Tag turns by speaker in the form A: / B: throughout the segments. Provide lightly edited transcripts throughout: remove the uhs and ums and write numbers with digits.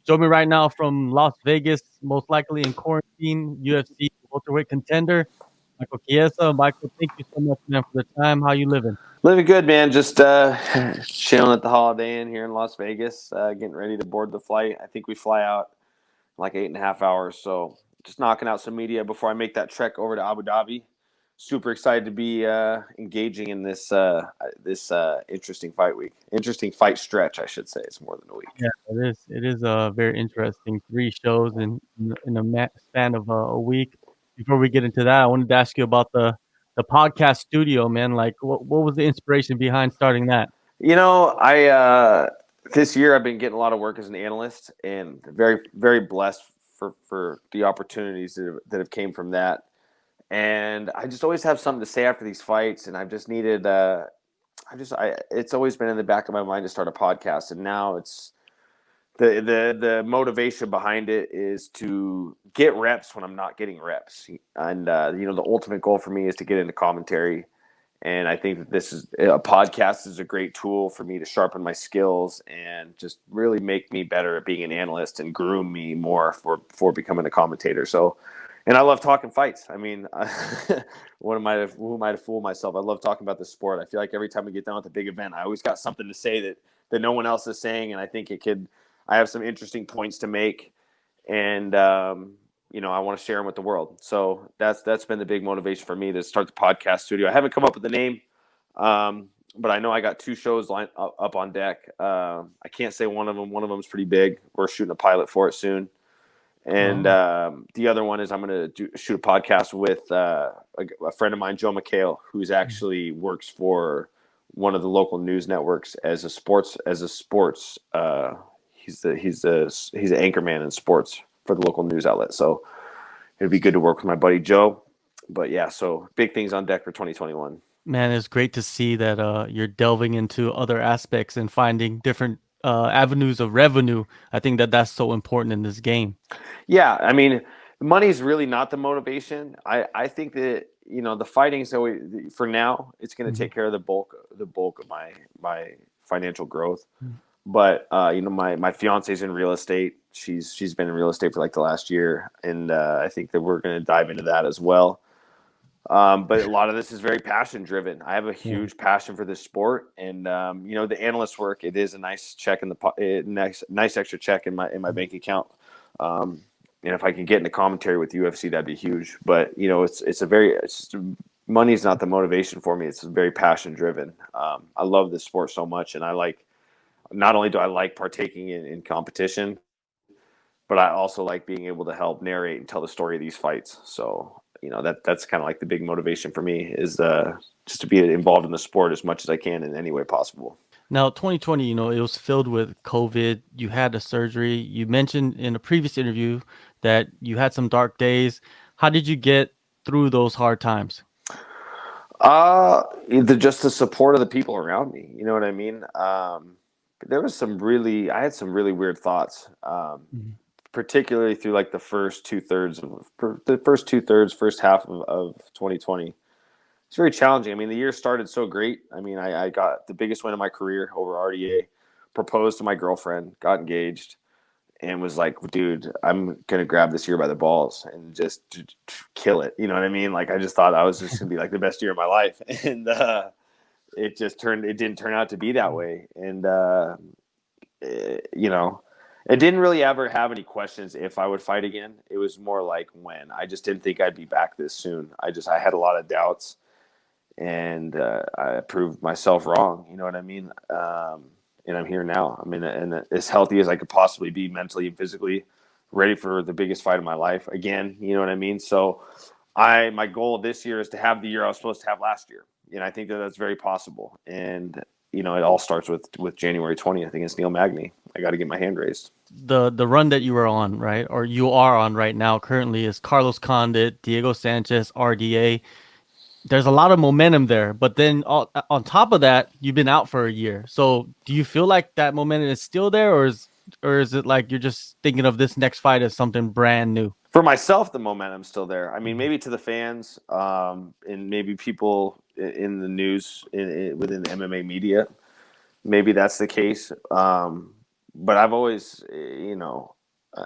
A: Join me right now from Las Vegas, most likely in quarantine, UFC welterweight contender, Michael Chiesa. Michael, thank you so much, man, for the time. How you living?
B: Living good, man. Just chilling at the Holiday Inn here in Las Vegas, getting ready to board the flight. I think we fly out in like 8.5 hours. So just knocking out some media before I make that trek over to Abu Dhabi. Super excited to be engaging in this interesting fight week. Interesting fight stretch, I should say. It's more than a week.
A: Yeah, it is. It is very interesting. 3 shows in a span of a week. Before we get into that, I wanted to ask you about the podcast studio, man. Like, what was the inspiration behind starting that?
B: I this year I've been getting a lot of work as an analyst, and very very blessed for the opportunities that have came from that. And I just always have something to say after these fights, and I've just needed. It's always been in the back of my mind to start a podcast, and now it's the motivation behind it is to get reps when I'm not getting reps, and the ultimate goal for me is to get into commentary. And I think that this is a podcast is a great tool for me to sharpen my skills and just really make me better at being an analyst and groom me more for becoming a commentator. So, and I love talking fights. I mean, who am I to fool myself? I love talking about the sport. I feel like every time we get down at the big event, I always got something to say that no one else is saying, and I think I have some interesting points to make, and I want to share them with the world. So that's been the big motivation for me to start the podcast studio. I haven't come up with the name, but I know I got 2 shows lined up on deck. I can't say one of them. One of them is pretty big. We're shooting a pilot for it soon, and the other one is I'm going to shoot a podcast with a friend of mine, Joe McHale, who's actually works for one of the local news networks as a sports. He's an anchorman in sports for the local news outlet. So it'd be good to work with my buddy Joe. But yeah, so big things on deck for 2021.
A: Man, it's great to see that you're delving into other aspects and finding different avenues of revenue. I think that's so important in this game.
B: Yeah, I mean, money's really not the motivation. I think that the fighting is always, for now, it's going to take care of the bulk of my financial growth. But my fiance's in real estate. She's been in real estate for like the last year, and I think that we're going to dive into that as well. But a lot of this is very passion driven. I have a huge passion for this sport, and the analyst work. It is a nice check in the nice extra check in my bank account. And if I can get into commentary with UFC, that'd be huge. But money's not the motivation for me. It's very passion driven. I love this sport so much, and not only do I like partaking in competition, but I also like being able to help narrate and tell the story of these fights. So, that's kind of like the big motivation for me is just to be involved in the sport as much as I can in any way possible.
A: Now, 2020, it was filled with COVID. You had a surgery. You mentioned in a previous interview that you had some dark days. How did you get through those hard times?
B: Just the support of the people around me. You know what I mean? There was I had some really weird thoughts, particularly through like the first first half of 2020. It's very challenging. I mean, the year started so great. I mean, I got the biggest win of my career over RDA, proposed to my girlfriend, got engaged, and was like, dude, I'm going to grab this year by the balls and just kill it. You know what I mean? Like, I just thought I was just going to be like the best year of my life. And it didn't turn out to be that way. And, it didn't really ever have any questions if I would fight again. It was more like when. I just didn't think I'd be back this soon. I had a lot of doubts, and I proved myself wrong. You know what I mean? And I'm here now. I mean, and as healthy as I could possibly be mentally and physically, ready for the biggest fight of my life again. You know what I mean? So my goal this year is to have the year I was supposed to have last year. And I think that that's very possible. And, it all starts with January 20th against Neil Magny. I got to get my hand raised.
A: The run that you were on, right, or you are on right now currently is Carlos Condit, Diego Sanchez, RDA. There's a lot of momentum there, but then on top of that, you've been out for a year. So do you feel like that momentum is still there, or is it like you're just thinking of this next fight as something brand new?
B: For myself, the momentum's still there. I mean, maybe to the fans, and maybe people in the news within the MMA media, maybe that's the case. But I've always,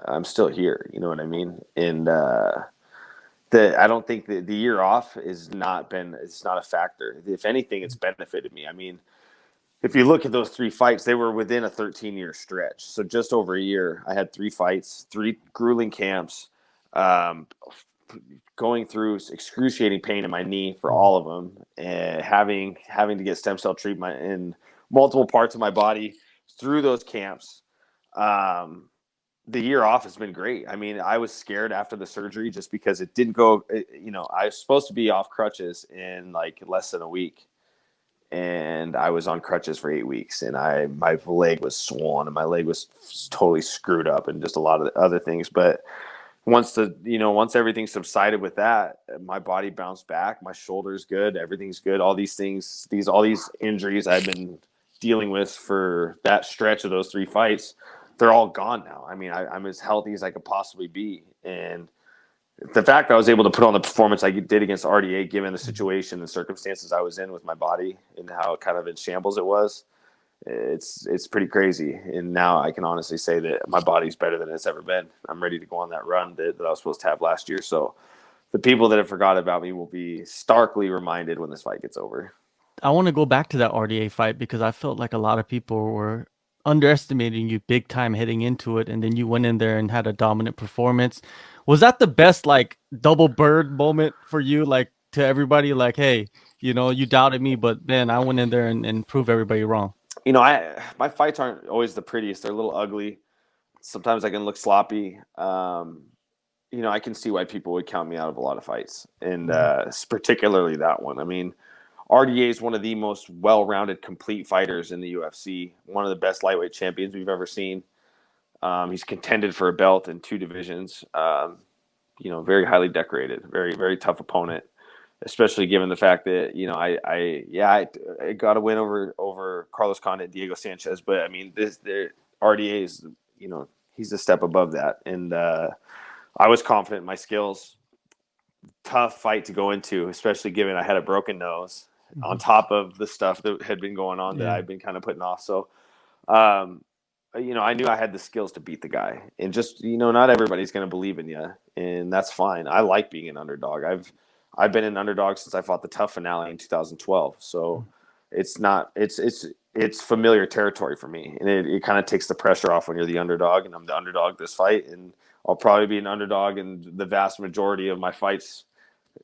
B: I'm still here. You know what I mean? And I don't think the year off it's not a factor. If anything, it's benefited me. I mean, if you look at those 3 fights, they were within a 13-year stretch. So just over a year, I had 3 fights, 3 grueling camps, um, going through excruciating pain in my knee for all of them, and having to get stem cell treatment in multiple parts of my body through those camps. Um, the year off has been great. I mean, I was scared after the surgery just because it didn't go. I was supposed to be off crutches in like less than a week, and I was on crutches for 8 weeks, and my leg was swollen and my leg was totally screwed up and just a lot of other things. But once everything subsided with that, my body bounced back. My shoulder's good. Everything's good. All these things, all these injuries I've been dealing with for that stretch of those 3 fights, they're all gone now. I mean, I'm as healthy as I could possibly be. And the fact that I was able to put on the performance I did against RDA, given the situation and circumstances I was in with my body and how kind of in shambles it was, it's pretty crazy. And now I can honestly say that my body's better than it's ever been. I'm ready to go on that run that I was supposed to have last year. So the people that have forgot about me will be starkly reminded when this fight gets over.
A: I want to go back to that RDA fight because I felt like a lot of people were underestimating you big time heading into it, and then you went in there and had a dominant performance. Was that the best like double bird moment for you? Like to everybody, like, hey, you doubted me, but man, I went in there and proved everybody wrong.
B: My fights aren't always the prettiest. They're a little ugly. Sometimes I can look sloppy. I can see why people would count me out of a lot of fights, and particularly that one. I mean, RDA is one of the most well-rounded, complete fighters in the UFC. One of the best lightweight champions we've ever seen. He's contended for a belt in 2 divisions. Very highly decorated, very, very tough opponent, especially given the fact that I got a win over Carlos Condit, Diego Sanchez, but I mean the RDA is he's a step above that, and I was confident in my skills. Tough fight to go into, especially given I had a broken nose on top of the stuff that had been going on that I've been kind of putting off. So, I knew I had the skills to beat the guy, and just not everybody's going to believe in you, and that's fine. I like being an underdog. I've been an underdog since I fought the Tough finale in 2012. So it's familiar territory for me, and it kind of takes the pressure off when you're the underdog, and I'm the underdog this fight, and I'll probably be an underdog in the vast majority of my fights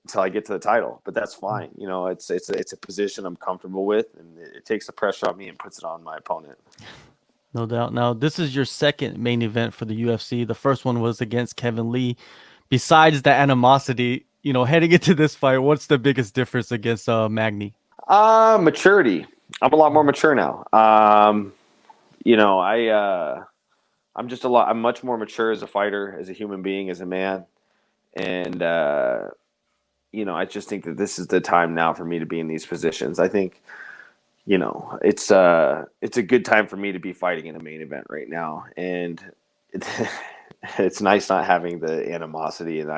B: until I get to the title. But that's fine. It's a position I'm comfortable with, and it takes the pressure off me and puts it on my opponent.
A: No doubt. Now, this is your second main event for the UFC. The first one was against Kevin Lee. Besides the animosity, heading into this fight, what's the biggest difference against Magny?
B: Maturity. I'm a lot more mature now. I'm much more mature as a fighter, as a human being, as a man. And, I just think that this is the time now for me to be in these positions. I think, it's a good time for me to be fighting in a main event right now. And it's nice not having the animosity. And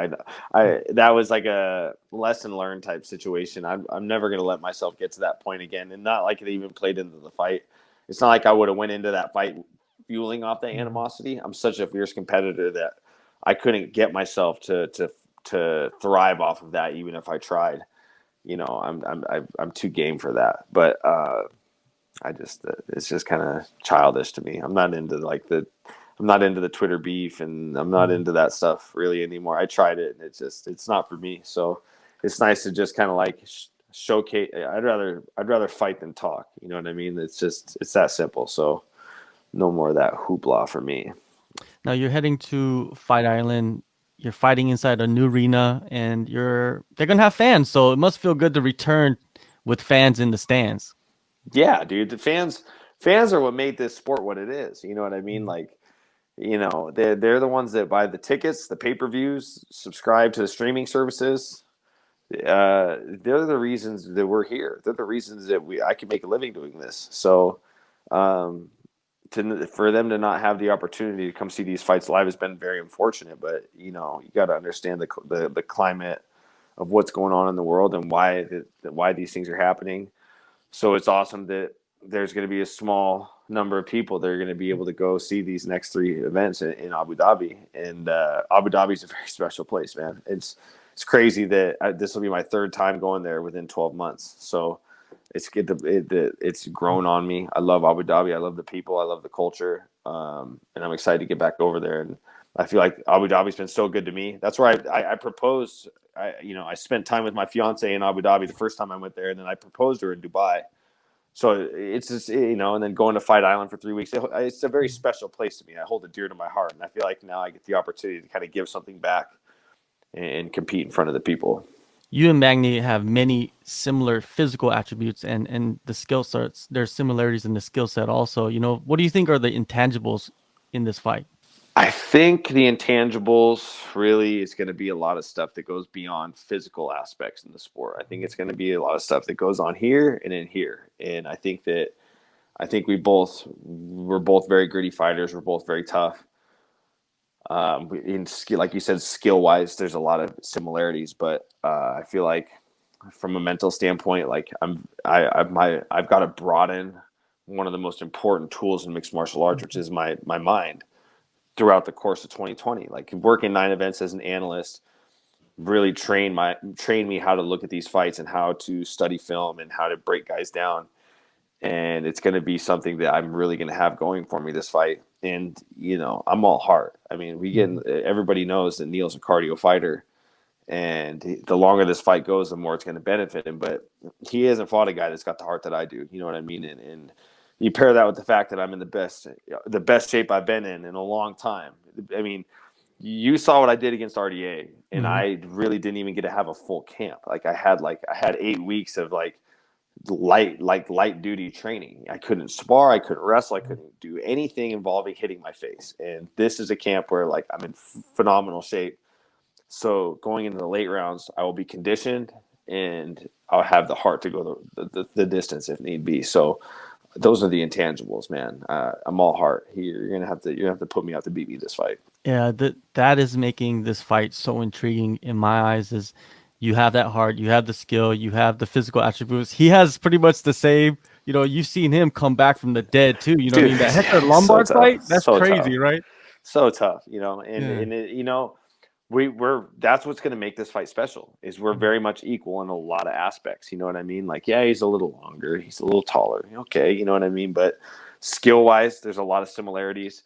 B: that was like a lesson learned type situation. I'm never going to let myself get to that point again. And not like it even played into the fight. It's not like I would have went into that fight fueling off that animosity. I'm such a fierce competitor that I couldn't get myself to thrive off of that, even if I tried. I'm too game for that. But it's just kind of childish to me. I'm not into the Twitter beef, and I'm not into that stuff really anymore. I tried it, and it's not for me. So it's nice to just kind of like showcase. I'd rather fight than talk. You know what I mean? It's that simple. So no more of that hoopla for me.
A: Now you're heading to Fight Island. You're fighting inside a new arena, and they're gonna have fans, so it must feel good to return with fans in the stands.
B: Yeah, dude. The fans are what made this sport what it is. You know what I mean? Like, they're the ones that buy the tickets, the pay-per-views, subscribe to the streaming services. They're the reasons that we're here. They're the reasons that I can make a living doing this. So, for them to not have the opportunity to come see these fights live has been very unfortunate. But you got to understand the climate of what's going on in the world and why these things are happening. So it's awesome that there's going to be a small number of people that are going to be able to go see these next three events in Abu Dhabi. And Abu Dhabi is a very special place, man. It's crazy that this will be my third time going there within 12 months. So it's grown on me. I love Abu Dhabi. I love the people. I love the culture. And I'm excited to get back over there. And I feel like Abu Dhabi's been so good to me. That's where I proposed. I spent time with my fiance in Abu Dhabi the first time I went there, and then I proposed to her in Dubai. So it's just, and then going to Fight Island for 3 weeks. It's a very special place to me. I hold it dear to my heart. And I feel like now I get the opportunity to kind of give something back and compete in front of the people.
A: You and Magny have many similar physical attributes and the skill sets. There's similarities in the skill set also. What do you think are the intangibles in this fight?
B: I think the intangibles really is going to be a lot of stuff that goes beyond physical aspects in the sport. I think it's going to be a lot of stuff that goes on here and in here. And I think we're both very gritty fighters. We're both very tough. In skill, like you said, skill wise, there's a lot of similarities, but I feel like from a mental standpoint, like I've got to broaden one of the most important tools in mixed martial arts, which is my mind throughout the course of 2020. Like working 9 events as an analyst really trained me how to look at these fights and how to study film and how to break guys down. And it's going to be something that I'm really going to have going for me this fight. And, I'm all heart. I mean, everybody knows that Neil's a cardio fighter, and the longer this fight goes, the more it's going to benefit him. But he hasn't fought a guy that's got the heart that I do. You know what I mean? And you pair that with the fact that I'm in the best shape I've been in a long time. I mean, you saw what I did against RDA, and I really didn't even get to have a full camp. Like I had 8 weeks of light duty training. I couldn't spar, I couldn't wrestle, I couldn't do anything involving hitting my face. And this is a camp where I'm in phenomenal shape. So going into the late rounds, I will be conditioned and I'll have the heart to go the distance if need be. So those are the intangibles, man. I'm all heart. You're gonna have to put me out to beat me this fight.
A: Yeah, that is making this fight so intriguing in my eyes. Is you have that heart, you have the skill, you have the physical attributes. He has pretty much the same. You've seen him come back from the dead too. You know what I
B: Dude,
A: mean? That Hector
B: so
A: Lombard
B: tough.
A: fight, that's
B: So tough.
A: crazy, right?
B: So tough,
A: Yeah.
B: and we're that's what's going to make this fight special is we're very much equal in a lot of aspects. You know what I mean? Like, yeah, he's a little longer, he's a little taller. Okay, you know what I mean? But skill wise, there's a lot of similarities.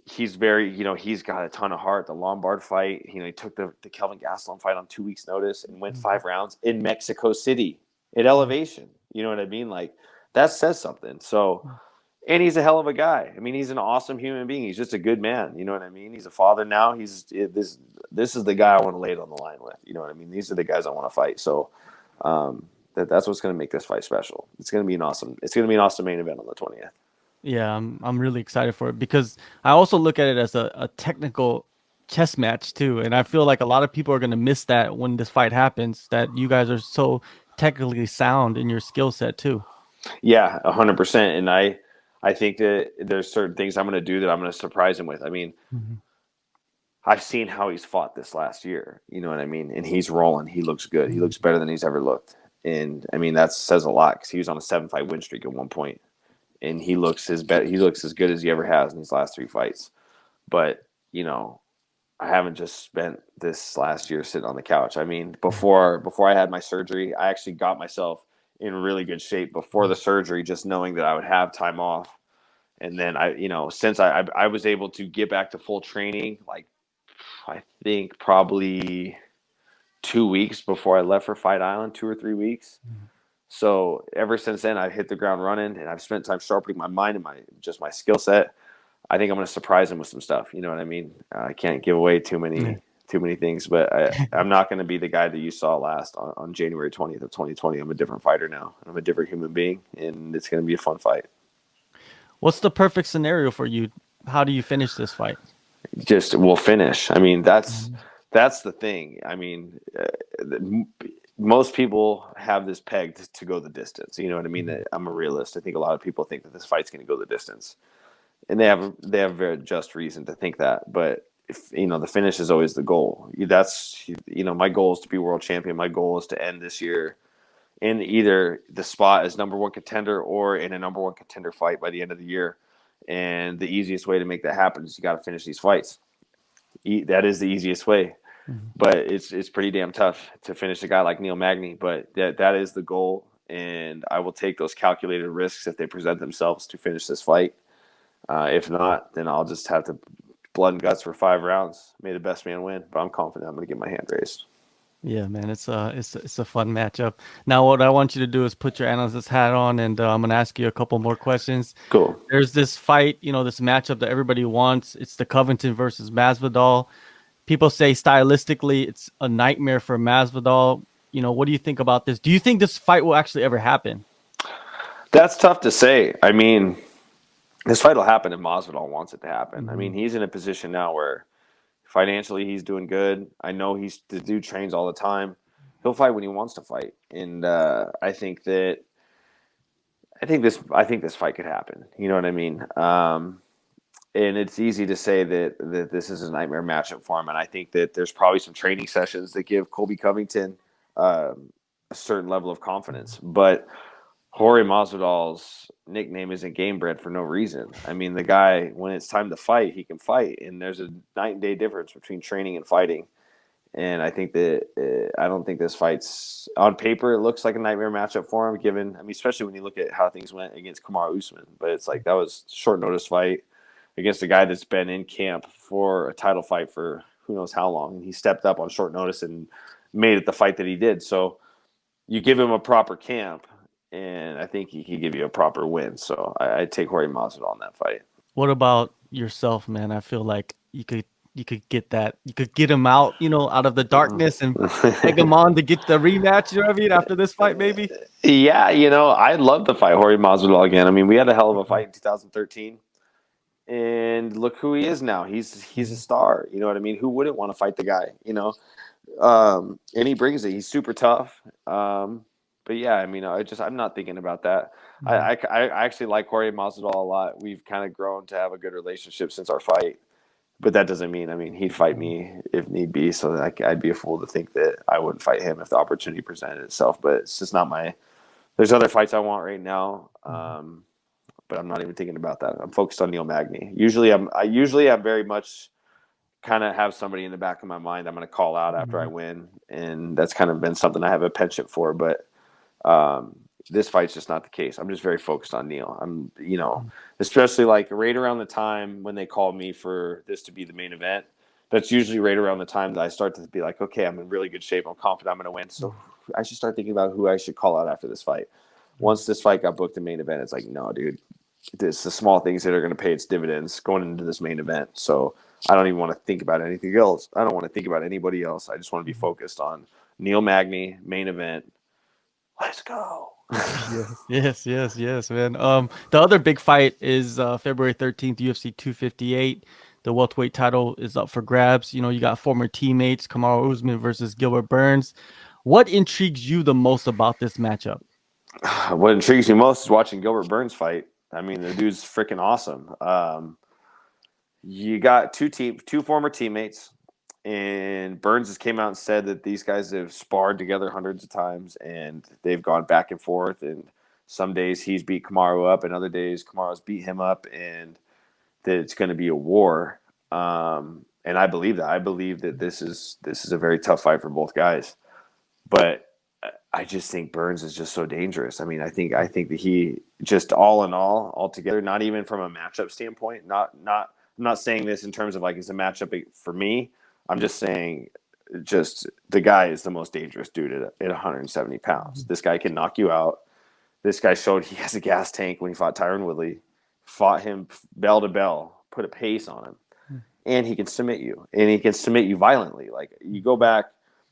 B: He's very, he's got a ton of heart. The Lombard fight, he took the Kelvin Gastelum fight on 2 weeks' notice and went 5 rounds in Mexico City at elevation. You know what I mean? Like, that says something. So, and he's a hell of a guy. I mean, he's an awesome human being. He's just a good man. You know what I mean? He's a father now. This is the guy I want to lay it on the line with. You know what I mean? These are the guys I want to fight. So, that's what's going to make this fight special. It's going to be an awesome main event on the 20th.
A: Yeah, I'm really excited for it because I also look at it as a technical chess match too, and I feel like a lot of people are going to miss that when this fight happens. That you guys are so technically sound in your skill set too.
B: Yeah, 100%. And I think that there's certain things I'm going to do that I'm going to surprise him with. I mean, I've seen how he's fought this last year. You know what I mean? And he's rolling. He looks good. He looks better than he's ever looked. And I mean, that says a lot because he was on a 7-fight win streak at one point. And he looks as good as he ever has in these last 3 fights. But, I haven't just spent this last year sitting on the couch. I mean, before I had my surgery, I actually got myself in really good shape before the surgery, just knowing that I would have time off. And then since I was able to get back to full training, like I think probably 2 weeks before I left for Fight Island, 2 or 3 weeks. So ever since then, I've hit the ground running, and I've spent time sharpening my mind and my skill set. I think I'm going to surprise him with some stuff. You know what I mean? I can't give away too many things, but I'm not going to be the guy that you saw last on January 20th of 2020. I'm a different fighter now. I'm a different human being, and it's going to be a fun fight.
A: What's the perfect scenario for you? How do you finish this fight?
B: Just we'll finish. I mean, that's the thing. I mean, most people have this pegged to go the distance. You know what I mean? I'm a realist. I think a lot of people think that this fight's going to go the distance, and they have very just reason to think that. But if the finish is always the goal. That's my goal is to be world champion. My goal is to end this year in either the spot as number one contender or in a number one contender fight by the end of the year. And the easiest way to make that happen is you got to finish these fights. That is the easiest way.
A: Mhm.
B: But it's pretty damn tough to finish a guy like Neil Magny. But that is the goal, and I will take those calculated risks if they present themselves to finish this fight. If not, then I'll just have to blood and guts for 5 rounds. May the best man win. But I'm confident I'm going to get my hand raised.
A: Yeah, man, it's a fun matchup. Now, what I want you to do is put your analyst hat on, and I'm gonna ask you a couple more questions.
B: Cool.
A: There's this fight, this matchup that everybody wants. It's the Covington versus Masvidal. People say stylistically, it's a nightmare for Masvidal. What do you think about this? Do you think this fight will actually ever happen?
B: That's tough to say. I mean, this fight will happen if Masvidal wants it to happen. I mean,
A: Mhm.
B: he's in a position now where financially he's doing good. I know the dude trains all the time. He'll fight when he wants to fight, and I think this fight could happen. You know what I mean? And it's easy to say that this is a nightmare matchup for him. And I think that there's probably some training sessions that give Colby Covington a certain level of confidence. But Jorge Masvidal's nickname isn't game bred for no reason. I mean, the guy, when it's time to fight, he can fight, and there's a night and day difference between training and fighting. And I think that I don't think this fight's on paper. It looks like a nightmare matchup for him, given I mean, especially when you look at how things went against Kamaru Usman. But it's like that was a short notice fight against a guy that's been in camp for a title fight for who knows how long, and he stepped up on short notice and made it the fight that he did. So you give him a proper camp, and I think he can give you a proper win. So I take Jorge Masvidal in that fight.
A: What about yourself, man? I feel like you could get that. You could get him out, out of the darkness and egg him on to get the rematch. You know what I mean? After this fight, maybe.
B: Yeah, I'd love to fight Jorge Masvidal again. I mean, we had a hell of a fight in 2013, and look who he is now. He's a star. You know what I mean? Who wouldn't want to fight the guy? And he brings it. He's super tough. But yeah, I mean, I'm not thinking about that.
A: Mhm.
B: I actually like Jorge Masvidal a lot. We've kind of grown to have a good relationship since our fight. But that doesn't mean, I mean, he'd fight me if need be. So I'd be a fool to think that I wouldn't fight him if the opportunity presented itself. But it's just not my. There's other fights I want right now. But I'm not even thinking about that. I'm focused on Neil Magny. I'm very much kind of have somebody in the back of my mind I'm going to call out after I
A: Mhm.
B: win, and that's kind of been something I have a penchant for. But um, this fight's just not the case. I'm just very focused on Neil. Especially like right around the time when they called me for this to be the main event. That's usually right around the time that I start to be like, okay, I'm in really good shape. I'm confident I'm going to win. So I should start thinking about who I should call out after this fight. Once this fight got booked in main event, it's like, no, dude, it's the small things that are going to pay its dividends going into this main event. So I don't even want to think about anything else. I don't want to think about anybody else. I just want to be focused on Neil Magny, main event. Let's go.
A: Yes, yes, yes, yes, man. The other big fight is February 13th, UFC 258. The welterweight title is up for grabs. You got former teammates Kamaru Usman versus Gilbert Burns. What intrigues you the most about this matchup?
B: What intrigues me most is watching Gilbert Burns fight. I mean, the dude's freaking awesome. You got two former teammates, and Burns has came out and said that these guys have sparred together hundreds of times, and they've gone back and forth. And some days he's beat Kamaru up, and other days Kamaru's beat him up, and that it's going to be a war. And I believe that. I believe that this is a very tough fight for both guys. But I just think Burns is just so dangerous. I mean, I think that he just all in all, altogether, not even from a matchup standpoint, I'm not saying this in terms of like it's a matchup for me. I'm just saying just the guy is the most dangerous dude at 170 pounds. This guy can knock you out. This guy showed he has a gas tank when he fought Tyron Woodley, fought him bell to bell, put a pace on him, and he can submit you, and he can submit you violently. Like you go back,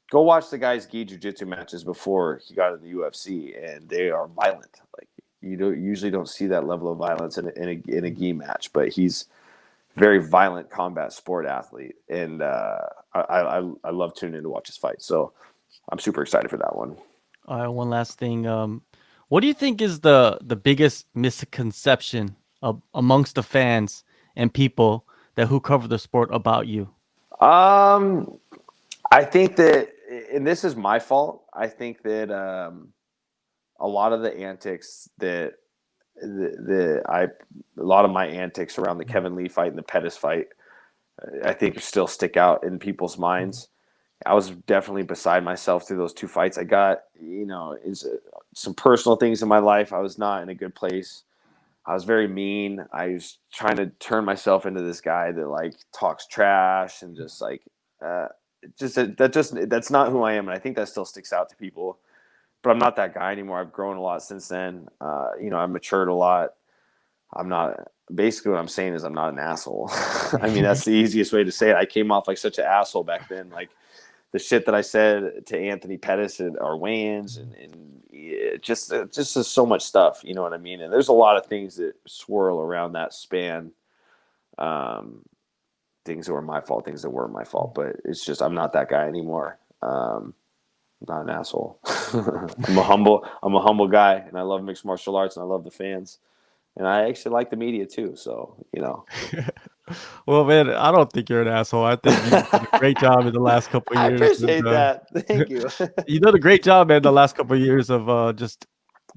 B: go watch the guy's gi jiu-jitsu matches before he got in the UFC, and they are violent. Like usually don't see that level of violence in a gi match, but he's very violent combat sport athlete, and I love tuning in to watch his fight. So I'm super excited for that one.
A: All right, one last thing. What do you think is the biggest misconception amongst the fans and people that who cover the sport about you?
B: I think that, and this is my fault. I think that a lot of the antics that a lot of my antics around the Kevin Lee fight and the Pettis fight, I think still stick out in people's minds. I was definitely beside myself through those two fights. I got, some personal things in my life. I was not in a good place. I was very mean. I was trying to turn myself into this guy that like talks trash and just like, that's not who I am. And I think that still sticks out to people, but I'm not that guy anymore. I've grown a lot since then. I've matured a lot. Basically what I'm saying is I'm not an asshole. I mean, that's the easiest way to say it. I came off like such an asshole back then. Like the shit that I said to Anthony Pettis at our weigh-ins and just so much stuff, you know what I mean? And there's a lot of things that swirl around that span. Things that were my fault, things that weren't my fault, but it's just, I'm not that guy anymore. I'm not an asshole. I'm a humble guy, and I love mixed martial arts, and I love the fans. And I actually like the media too, so
A: Well, man, I don't think you're an asshole. I think you did a great job in the last couple of
B: I
A: years.
B: appreciate that. Thank you.
A: You did a great job, man, the last couple of years of just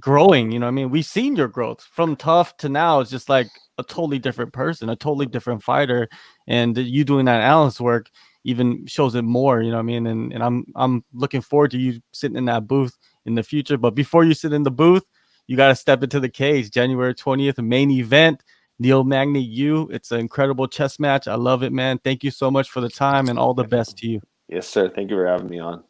A: growing. You know what I mean? We've seen your growth from tough to now. It's just like a totally different person, a totally different fighter. And you doing that analyst work even shows it more, you know what I mean? And I'm looking forward to you sitting in that booth in the future. But before you sit in the booth, you got to step into the cage. January 20th, main event. Neil Magny, it's an incredible chess match. I love it, man. Thank you so much for the time and all the best to you.
B: Yes, sir. Thank you for having me on.